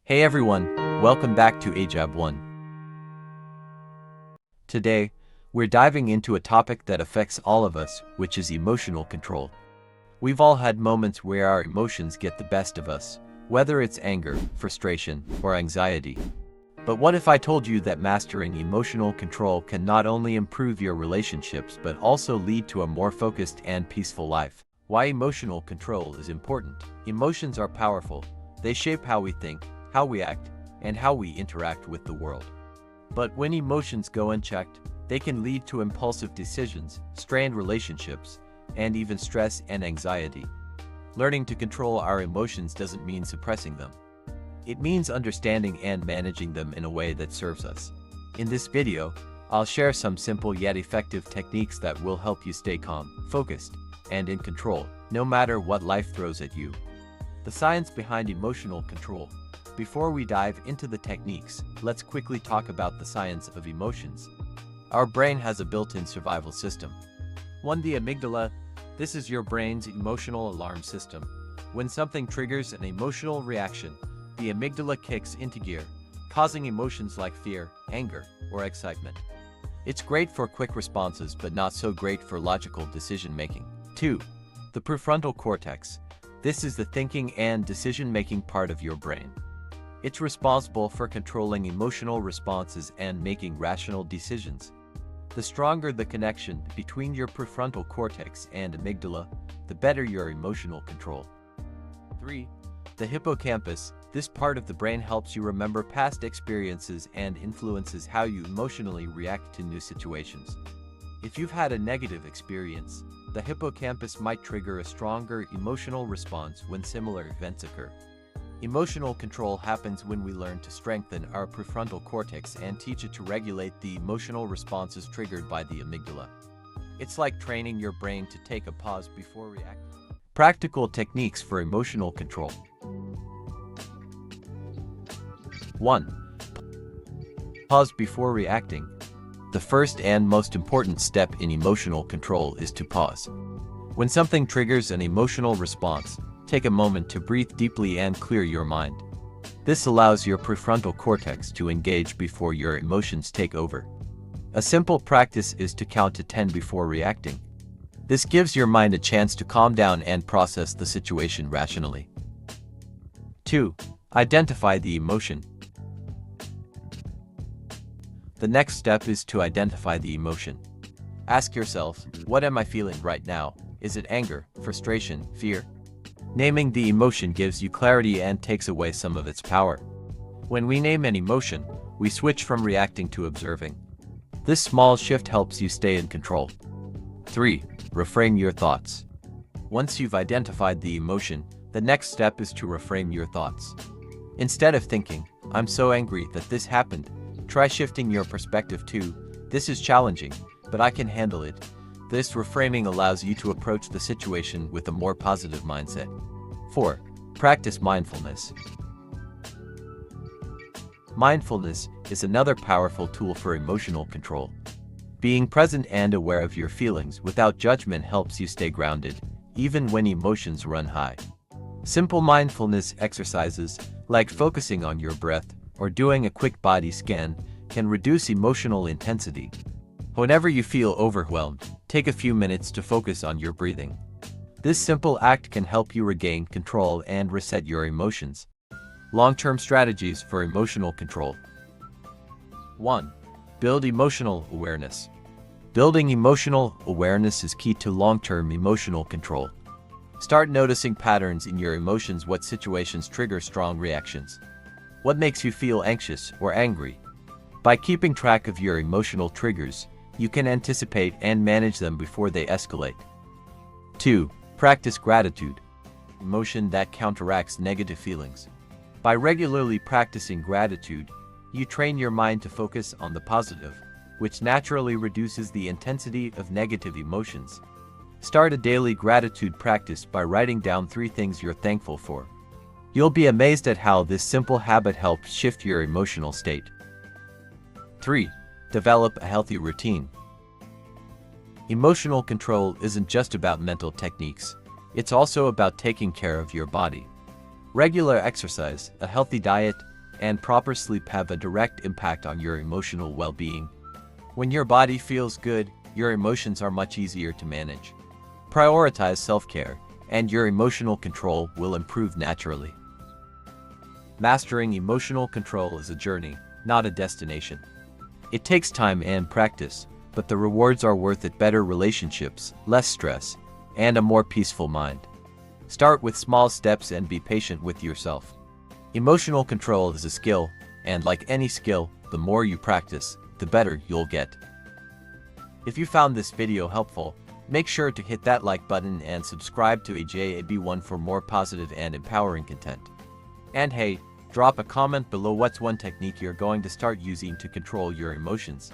Hey everyone, welcome back to AJAB 1. Today, we're diving into a topic that affects all of us, which is emotional control. We've all had moments where our emotions get the best of us, whether it's anger, frustration, or anxiety. But what if I told you that mastering emotional control can not only improve your relationships but also lead to a more focused and peaceful life? Why emotional control is important. Emotions are powerful. They shape how we think, how we act, and how we interact with the world. But when emotions go unchecked, they can lead to impulsive decisions, strained relationships, and even stress and anxiety. Learning to control our emotions doesn't mean suppressing them. It means understanding and managing them in a way that serves us. In this video, I'll share some simple yet effective techniques that will help you stay calm, focused, and in control, no matter what life throws at you. The science behind emotional control. Before we dive into the techniques, let's quickly talk about the science of emotions. Our brain has a built-in survival system. 1. The amygdala. This is your brain's emotional alarm system. When something triggers an emotional reaction, the amygdala kicks into gear, causing emotions like fear, anger, or excitement. It's great for quick responses but not so great for logical decision-making. 2. The prefrontal cortex. This is the thinking and decision-making part of your brain. It's responsible for controlling emotional responses and making rational decisions. The stronger the connection between your prefrontal cortex and amygdala, the better your emotional control. 3. The hippocampus. This part of the brain helps you remember past experiences and influences how you emotionally react to new situations. If you've had a negative experience, the hippocampus might trigger a stronger emotional response when similar events occur. Emotional control happens when we learn to strengthen our prefrontal cortex and teach it to regulate the emotional responses triggered by the amygdala. It's like training your brain to take a pause before reacting. Practical techniques for emotional control. 1. Pause before reacting. The first and most important step in emotional control is to pause. When something triggers an emotional response, take a moment to breathe deeply and clear your mind. This allows your prefrontal cortex to engage before your emotions take over. A simple practice is to count to 10 before reacting. This gives your mind a chance to calm down and process the situation rationally. 2. Identify the emotion. The next step is to identify the emotion. Ask yourself, what am I feeling right now? Is it anger, frustration, fear? Naming the emotion gives you clarity and takes away some of its power. When we name an emotion, we switch from reacting to observing. This small shift helps you stay in control. 3. Reframe your thoughts. Once you've identified the emotion, the next step is to reframe your thoughts. Instead of thinking, I'm so angry that this happened, try shifting your perspective to, this is challenging, but I can handle it. This reframing allows you to approach the situation with a more positive mindset. 4. Practice mindfulness. Mindfulness is another powerful tool for emotional control. Being present and aware of your feelings without judgment helps you stay grounded, even when emotions run high. Simple mindfulness exercises, like focusing on your breath or doing a quick body scan, can reduce emotional intensity. Whenever you feel overwhelmed, take a few minutes to focus on your breathing. This simple act can help you regain control and reset your emotions. Long-term strategies for emotional control. 1. Build emotional awareness. Building emotional awareness is key to long-term emotional control. Start noticing patterns in your emotions. What situations trigger strong reactions? What makes you feel anxious or angry? By keeping track of your emotional triggers, you can anticipate and manage them before they escalate. 2. Practice gratitude. Emotion that counteracts negative feelings. By regularly practicing gratitude, you train your mind to focus on the positive, which naturally reduces the intensity of negative emotions. Start a daily gratitude practice by writing down 3 things you're thankful for. You'll be amazed at how this simple habit helps shift your emotional state. 3. Develop a healthy routine. Emotional control isn't just about mental techniques. It's also about taking care of your body. Regular exercise, a healthy diet, and proper sleep have a direct impact on your emotional well-being. When your body feels good, your emotions are much easier to manage. Prioritize self-care, and your emotional control will improve naturally. Mastering emotional control is a journey, not a destination. It takes time and practice, but the rewards are worth it: better relationships, less stress, and a more peaceful mind. Start with small steps and be patient with yourself. Emotional control is a skill, and like any skill, the more you practice, the better you'll get. If you found this video helpful, make sure to hit that like button and subscribe to AJAB1 for more positive and empowering content. And hey, drop a comment below what's one technique you're going to start using to control your emotions.